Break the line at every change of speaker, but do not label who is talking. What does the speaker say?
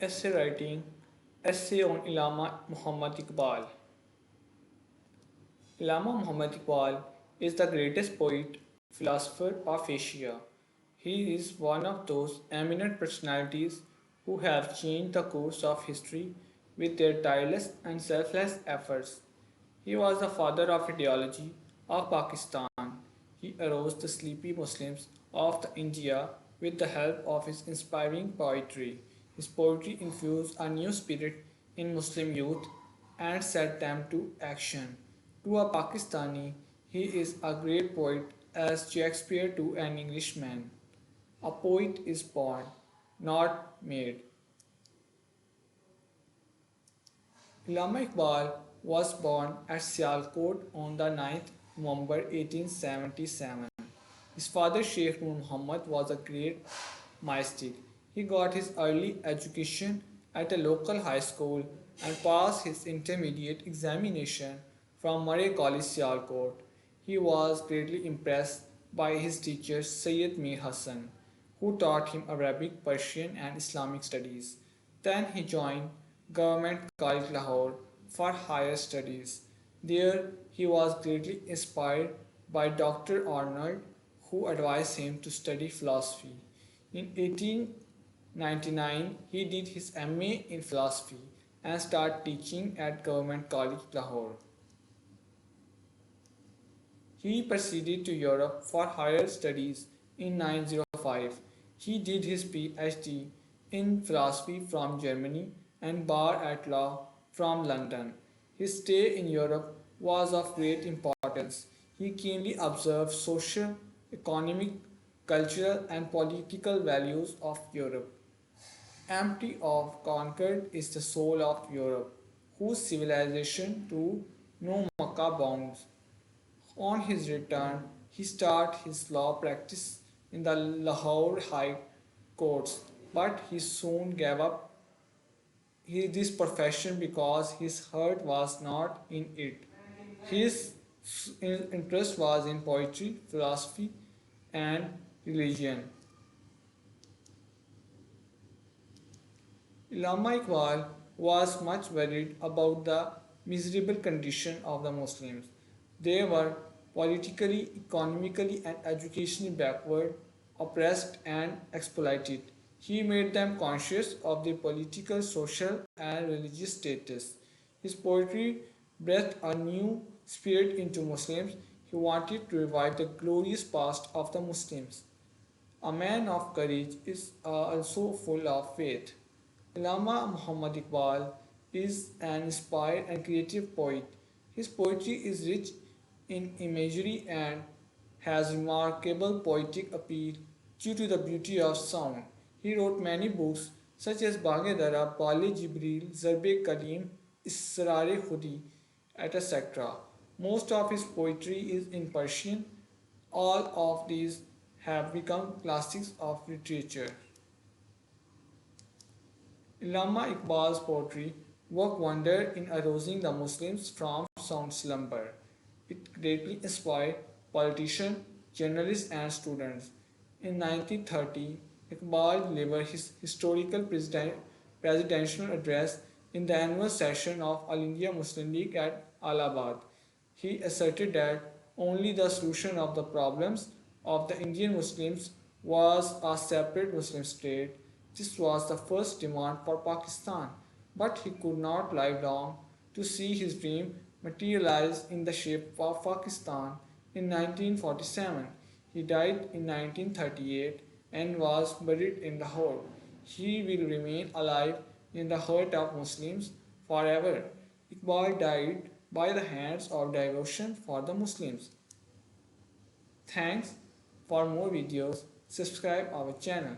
Essay writing. Essay on Allama Muhammad Iqbal. Allama Muhammad Iqbal is the greatest poet, philosopher of Asia. He is one of those eminent personalities who have changed the course of history with their tireless and selfless efforts. He was the father of ideology of Pakistan. He aroused the sleepy Muslims of the India with the help of his inspiring poetry. His poetry infused a new spirit in Muslim youth and set them to action. To a Pakistani, he is a great poet as Shakespeare to an Englishman. A poet is born, not made. Allama Iqbal was born at Sialkot on the 9th November 1877. His father Sheikh Nur Muhammad was a great mystic. He got his early education at a local high school and passed his intermediate examination from Murray College Sialkot. He was greatly impressed by his teacher Sayyid Mir Hassan, who taught him Arabic, Persian, and Islamic studies. Then he joined Government College Lahore for higher studies. There he was greatly inspired by Dr. Arnold, who advised him to study philosophy. In 1899, he did his MA in philosophy and started teaching at Government College Lahore. He proceeded to Europe for higher studies in 1905. He did his PhD in philosophy from Germany and bar at law from London. His stay in Europe was of great importance. He keenly observed social, economic, cultural, and political values of Europe. Empty of conquered is the soul of Europe, whose civilization to no Makkah bounds. On his return, he started his law practice in the Lahore High Courts, but he soon gave up this profession because his heart was not in it. His interest was in poetry, philosophy, and religion. Allama Iqbal was much worried about the miserable condition of the Muslims. They were politically, economically, and educationally backward, oppressed, and exploited. He made them conscious of their political, social, and religious status. His poetry breathed a new spirit into Muslims. He wanted to revive the glorious past of the Muslims. A man of courage is also full of faith. Allama Muhammad Iqbal is an inspired and creative poet. His poetry is rich in imagery and has remarkable poetic appeal due to the beauty of sound. He wrote many books such as Baghe Bale Jibril, Zarbe Kalim, Israre Khudi, etc. Most of his poetry is in Persian. All of these have become classics of literature. Allama Iqbal's poetry worked wonder in arousing the Muslims from sound slumber. It greatly inspired politicians, journalists, and students. In 1930, Iqbal delivered his historical presidential address in the annual session of All India Muslim League at Allahabad. He asserted that only the solution of the problems of the Indian Muslims was a separate Muslim state. This was the first demand for Pakistan, but he could not live long to see his dream materialize in the shape of Pakistan. In 1947, he died in 1938 and was buried in Lahore. He will remain alive in the heart of Muslims forever. Iqbal died by the hands of devotion for the Muslims. Thanks. For more videos, subscribe our channel.